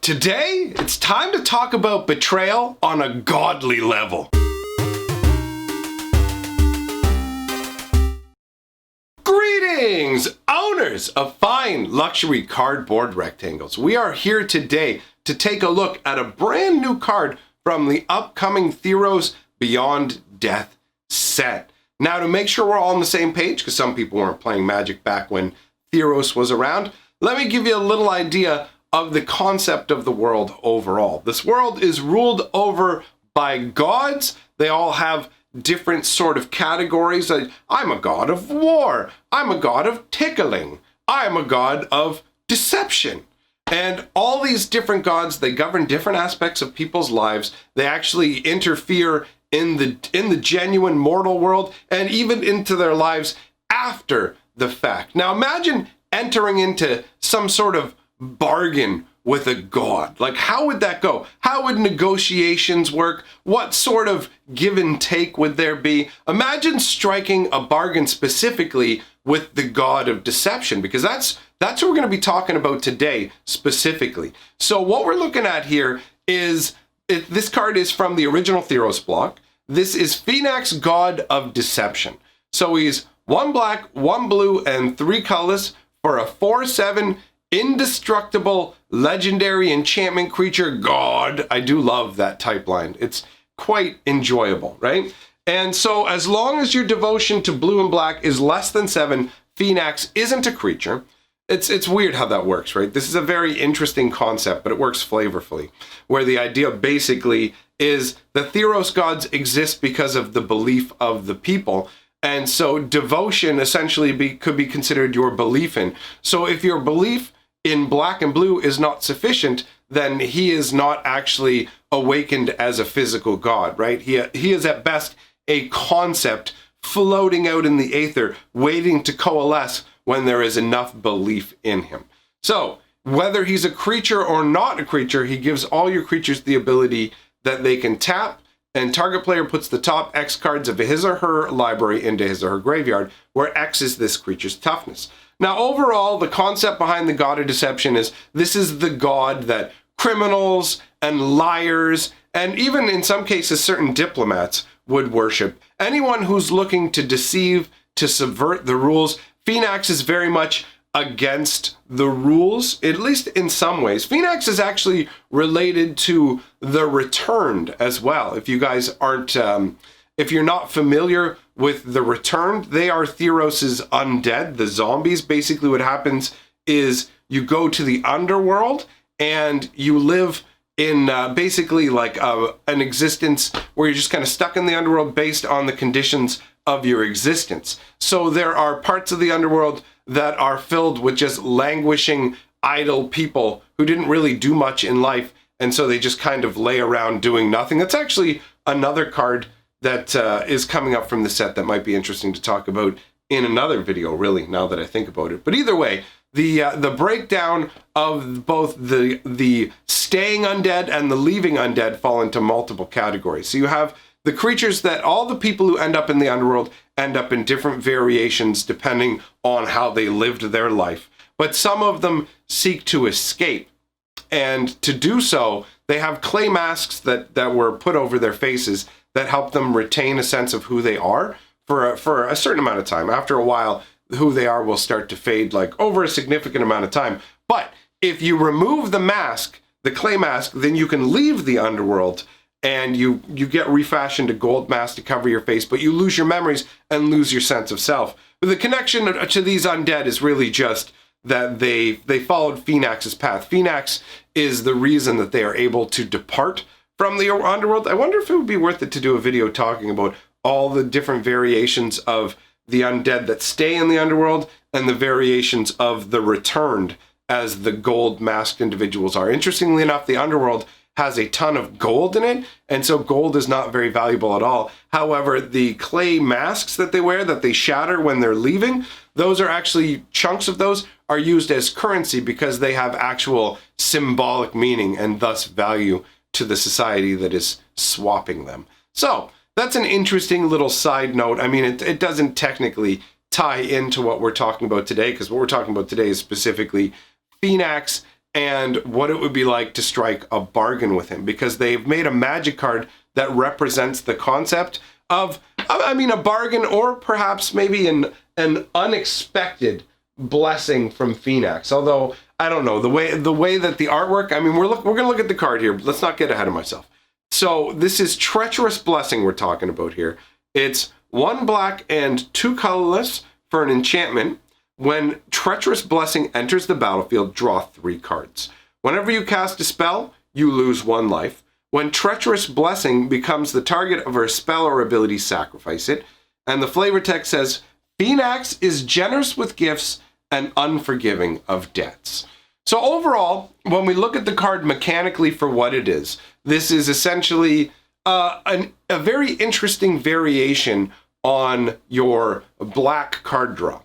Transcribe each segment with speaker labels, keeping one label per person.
Speaker 1: Today, it's time to talk about betrayal on a godly level. Greetings, owners of fine luxury cardboard rectangles. We are here today to take a look at a brand new card from the upcoming Theros Beyond Death set. Now, to make sure we're all on the same page, because some people weren't playing Magic back when Theros was around, let me give you a little idea of the concept of the world overall. This world is ruled over by gods. They all have different sort of categories. I'm a god of war. I'm a god of tickling. I'm a god of deception. And all these different gods, they govern different aspects of people's lives. They actually interfere in the genuine mortal world and even into their lives after the fact. Now imagine entering into some sort of bargain with a god. Like, how would that go? How would negotiations work? What sort of give and take would there be? Imagine striking a bargain specifically with the god of deception, because that's what we're going to be talking about today specifically. So what we're looking at here is, this card is from the original Theros block. This is Phenax, God of Deception. So he's 1 black, 1 blue, and 3 colorless for a 4/7 indestructible legendary enchantment creature god. I do love that type line. It's quite enjoyable, right? And so as long as your devotion to blue and black is less than 7, Phenax isn't a creature. It's weird how that works, right? This is a very interesting concept, but it works flavorfully, where the idea basically is the Theros gods exist because of the belief of the people. And so devotion essentially could be considered your belief in. So if your belief in black and blue is not sufficient, then he is not actually awakened as a physical god, right? He is at best a concept floating out in the aether, waiting to coalesce when there is enough belief in him. So whether he's a creature or not a creature, he gives all your creatures the ability that they can tap, and target player puts the top X cards of his or her library into his or her graveyard, where X is this creature's toughness. Now, overall, the concept behind the God of Deception is this is the god that criminals and liars, and even in some cases certain diplomats would worship. Anyone who's looking to deceive, to subvert the rules, Phenax is very much against the rules, at least in some ways. Phenax is actually related to the Returned as well. If you guys aren't, if you're not familiar with the Returned, they are Theros' undead, the zombies. Basically what happens is you go to the underworld and you live in basically like an existence where you're just kind of stuck in the underworld based on the conditions of your existence. So there are parts of the underworld that are filled with just languishing, idle people who didn't really do much in life, and so they just kind of lay around doing nothing. That's actually another card that is coming up from the set that might be interesting to talk about in another video, really, now that I think about it. But either way, the breakdown of both the staying undead and the leaving undead fall into multiple categories. So you have the creatures that all the people who end up in the underworld end up in different variations depending on how they lived their life. But some of them seek to escape. And to do so, they have clay masks that were put over their faces that help them retain a sense of who they are for a certain amount of time. After a while, who they are will start to fade, like over a significant amount of time. But if you remove the mask, the clay mask, then you can leave the underworld and you get refashioned a gold mask to cover your face, but you lose your memories and lose your sense of self. But the connection to these undead is really just that they followed Phenax's path. Phenax is the reason that they are able to depart from the underworld. I wonder if it would be worth it to do a video talking about all the different variations of the undead that stay in the underworld and the variations of the Returned as the gold masked individuals are. Interestingly enough, the underworld has a ton of gold in it, and so gold is not very valuable at all. However, the clay masks that they wear, that they shatter when they're leaving, those are actually, chunks of those are used as currency because they have actual symbolic meaning and thus value to the society that is swapping them. So that's an interesting little side note. I mean, it doesn't technically tie into what we're talking about today, because what we're talking about today is specifically Phenax and what it would be like to strike a bargain with him, because they've made a magic card that represents the concept of, I mean, a bargain, or perhaps maybe an unexpected blessing from Phenax. Although, I don't know, the way that the artwork, I mean, we're going to look at the card here. Let's not get ahead of myself. So this is Treacherous Blessing we're talking about here. It's 1 black and 2 colorless for an enchantment. When Treacherous Blessing enters the battlefield, draw 3 cards. Whenever you cast a spell, you lose 1 life. When Treacherous Blessing becomes the target of a spell or ability, sacrifice it. And the flavor text says, Phenax is generous with gifts and unforgiving of debts. So overall, when we look at the card mechanically for what it is, this is essentially a very interesting variation on your black card draw.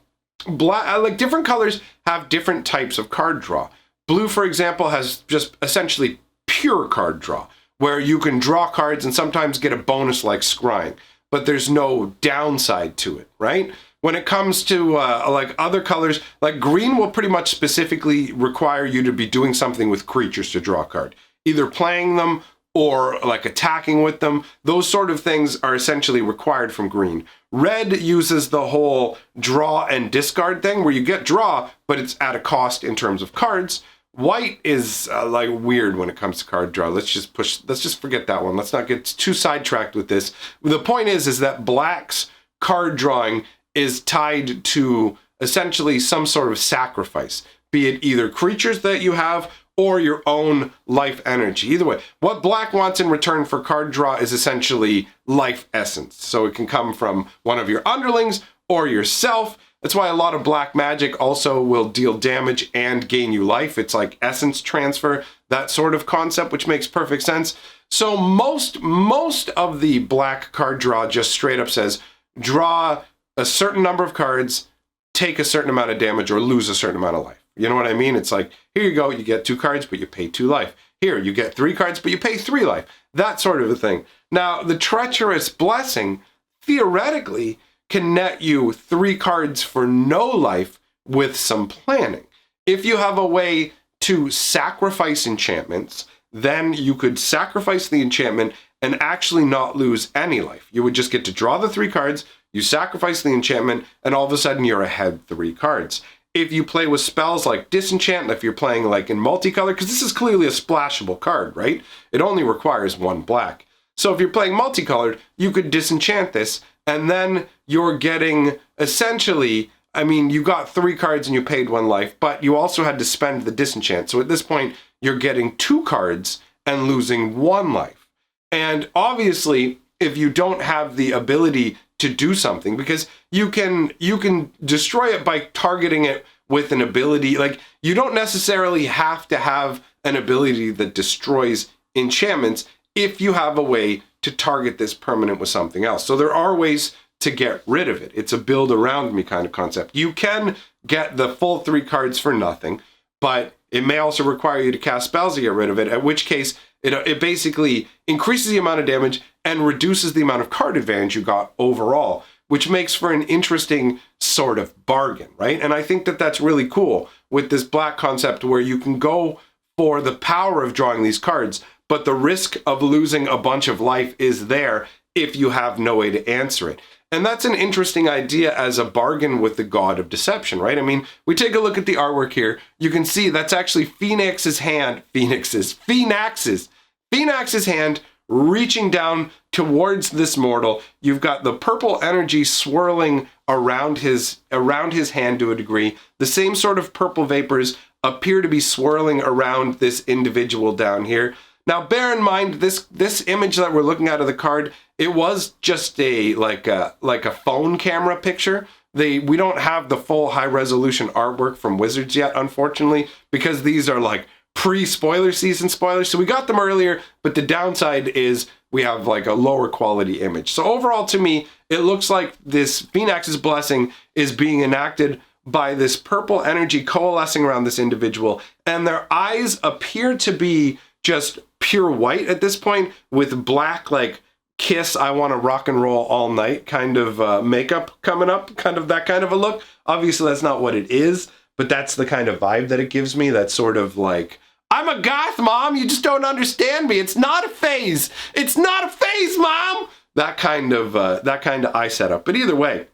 Speaker 1: Like different colors have different types of card draw. Blue, for example, has just essentially pure card draw, where you can draw cards and sometimes get a bonus like scrying, but there's no downside to it, right? When it comes to like other colors, like green will pretty much specifically require you to be doing something with creatures to draw a card, either playing them or like attacking with them. Those sort of things are essentially required from green. Red uses the whole draw and discard thing, where you get draw, but it's at a cost in terms of cards. White is like weird when it comes to card draw. Let's just forget that one. Let's not get too sidetracked with this. The point is that black's card drawing is tied to essentially some sort of sacrifice, be it either creatures that you have or your own life energy. Either way, what black wants in return for card draw is essentially life essence. So it can come from one of your underlings or yourself. That's why a lot of black magic also will deal damage and gain you life. It's like essence transfer, that sort of concept, which makes perfect sense. So most of the black card draw just straight up says, draw a certain number of cards, take a certain amount of damage, or lose a certain amount of life. You know what I mean? It's like, here you go, you get 2 cards, but you pay 2 life. Here, you get 3 cards, but you pay 3 life. That sort of a thing. Now, the Treacherous Blessing, theoretically, can net you 3 cards for no life with some planning. If you have a way to sacrifice enchantments, then you could sacrifice the enchantment and actually not lose any life. You would just get to draw the 3 cards, you sacrifice the enchantment, and all of a sudden you're ahead 3 cards. If you play with spells like Disenchant, if you're playing like in multicolor, because this is clearly a splashable card, right? It only requires 1 black. So if you're playing multicolored, you could disenchant this, and then you're getting essentially, I mean, you got 3 cards and you paid 1 life, but you also had to spend the disenchant. So at this point, you're getting 2 cards and losing 1 life. And obviously, if you don't have the ability to do something, because you can destroy it by targeting it with an ability. Like, you don't necessarily have to have an ability that destroys enchantments if you have a way to target this permanent with something else. So there are ways to get rid of it. It's a build around me kind of concept. You can get the full 3 cards for nothing, but it may also require you to cast spells to get rid of it, at which case it basically increases the amount of damage and reduces the amount of card advantage you got overall, which makes for an interesting sort of bargain, right? And I think that that's really cool with this black concept, where you can go for the power of drawing these cards, but the risk of losing a bunch of life is there if you have no way to answer it. And that's an interesting idea as a bargain with the god of deception, right? I mean, we take a look at the artwork here. You can see that's actually Phenax's hand, Phenax's hand reaching down towards this mortal. You've got the purple energy swirling around his hand to a degree. The same sort of purple vapors appear to be swirling around this individual down here. Now, bear in mind, this image that we're looking at of the card, it was just like a phone camera picture. We don't have the full high resolution artwork from Wizards yet, unfortunately, because these are like pre-spoiler season spoilers. So we got them earlier, but the downside is we have like a lower quality image. So overall, to me, it looks like this Phenax's Blessing is being enacted by this purple energy coalescing around this individual, and their eyes appear to be just pure white at this point, with black, like, Kiss, I want to rock and roll all night kind of makeup coming up, kind of that kind of a look. Obviously, that's not what it is, but that's the kind of vibe that it gives me. That's sort of like, I'm a goth, Mom. You just don't understand me. It's not a phase. It's not a phase, Mom. That kind of eye setup. But either way,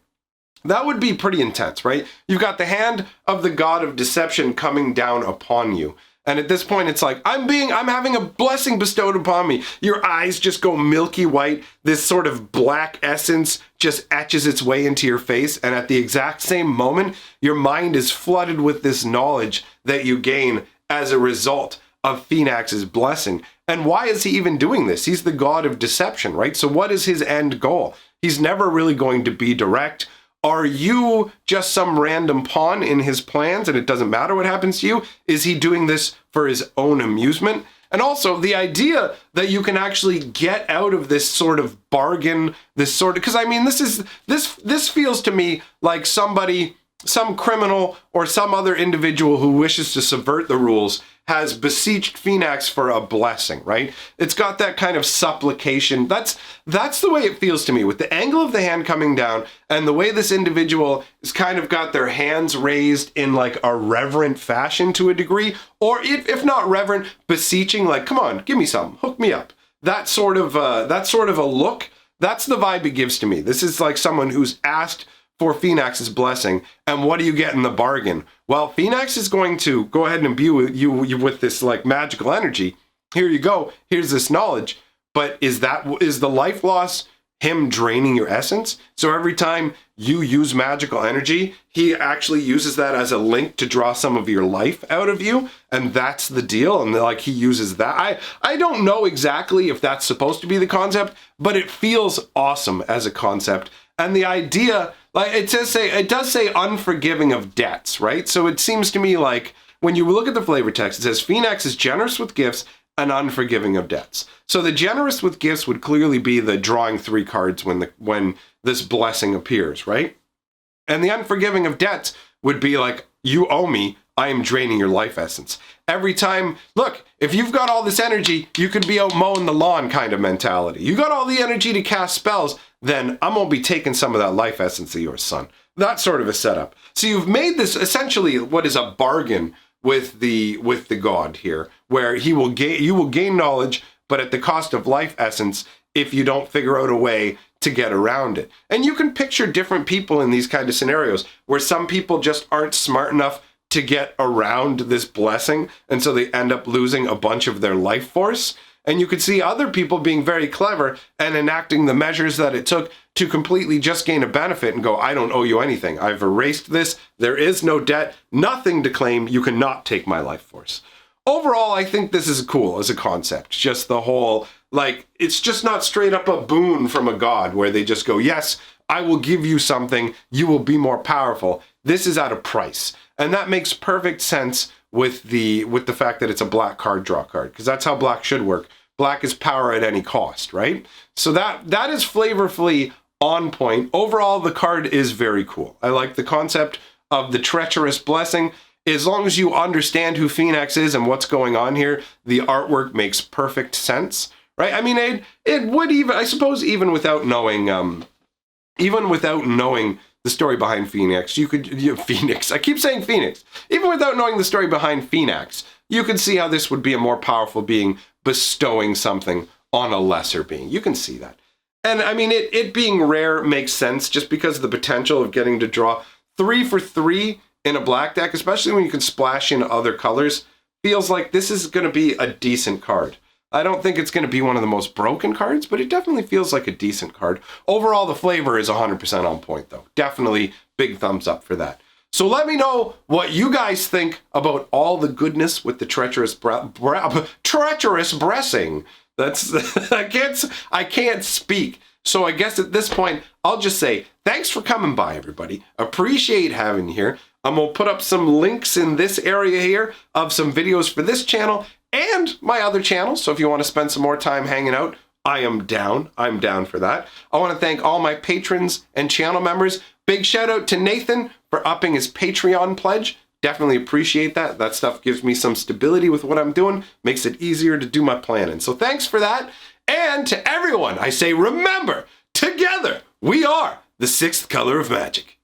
Speaker 1: that would be pretty intense, right? You've got the hand of the god of deception coming down upon you. And at this point, it's like, I'm having a blessing bestowed upon me. Your eyes just go milky white. This sort of black essence just etches its way into your face. And at the exact same moment, your mind is flooded with this knowledge that you gain as a result of phenax's blessing. And why is he even doing this? He's the god of deception, right? So what is his end goal? He's never really going to be direct. Are you just some random pawn in his plans and it doesn't matter what happens to you? Is he doing this for his own amusement? And also the idea that you can actually get out of this sort of bargain, because I mean, this feels to me like somebody, some criminal or some other individual who wishes to subvert the rules has beseeched phenax for a blessing, right? It's got that kind of supplication. That's the way it feels to me, with the angle of the hand coming down and the way this individual has kind of got their hands raised in like a reverent fashion to a degree, or if not reverent, beseeching, like, come on, give me some, hook me up. That sort of a look, that's the vibe it gives to me. This is like someone who's asked for phenax's blessing, and what do you get in the bargain? Well, phenax is going to go ahead and imbue you with this like magical energy. Here you go. Here's this knowledge. But is the life loss him draining your essence? So every time you use magical energy, he actually uses that as a link to draw some of your life out of you, and that's the deal. And like he uses that. I don't know exactly if that's supposed to be the concept, but it feels awesome as a concept. And the idea, like it does say unforgiving of debts, right? So it seems to me like when you look at the flavor text, it says phenax is generous with gifts and unforgiving of debts. So the generous with gifts would clearly be the drawing 3 cards when this blessing appears, right? And the unforgiving of debts would be like, you owe me, I am draining your life essence. Every time, look, if you've got all this energy, you could be out mowing the lawn kind of mentality. You got all the energy to cast spells, then I'm going to be taking some of that life essence of yours, son. That sort of a setup. So you've made this essentially what is a bargain with the god here, where you will gain knowledge, but at the cost of life essence if you don't figure out a way to get around it. And you can picture different people in these kind of scenarios where some people just aren't smart enough to get around this blessing, and so they end up losing a bunch of their life force. And you could see other people being very clever and enacting the measures that it took to completely just gain a benefit and go, I don't owe you anything. I've erased this. There is no debt, nothing to claim. You cannot take my life force. Overall, I think this is cool as a concept. Just the whole, like, it's just not straight up a boon from a god where they just go, yes, I will give you something. You will be more powerful. This is at a price. And that makes perfect sense with the fact that it's a black card draw card, because that's how black should work. Black is power at any cost, right? So that is flavorfully on point. Overall, the card is very cool. I like the concept of the Treacherous Blessing. As long as you understand who Phenax is and what's going on here, the artwork makes perfect sense, right? I mean, it would even, I suppose, even without knowing the story behind Phenax, Phoenix. I keep saying Phoenix. Even without knowing the story behind Phenax, you can see how this would be a more powerful being bestowing something on a lesser being. You can see that. And I mean, it being rare makes sense just because of the potential of getting to draw 3 for 3 in a black deck, especially when you can splash in other colors, feels like this is going to be a decent card. I don't think it's going to be one of the most broken cards, but it definitely feels like a decent card. Overall, the flavor is 100% on point, though. Definitely big thumbs up for that. So let me know what you guys think about all the goodness with the Treacherous Blessing. That's I can't speak. So I guess at this point, I'll just say thanks for coming by, everybody. Appreciate having you here. I'm going to put up some links in this area here of some videos for this channel and my other channels. So if you want to spend some more time hanging out, I am down. I'm down for that. I want to thank all my patrons and channel members. Big shout out to Nathan for upping his Patreon pledge. Definitely appreciate that. That stuff gives me some stability with what I'm doing, makes it easier to do my planning. So thanks for that. And to everyone, I say, remember, together we are the 6th color of magic.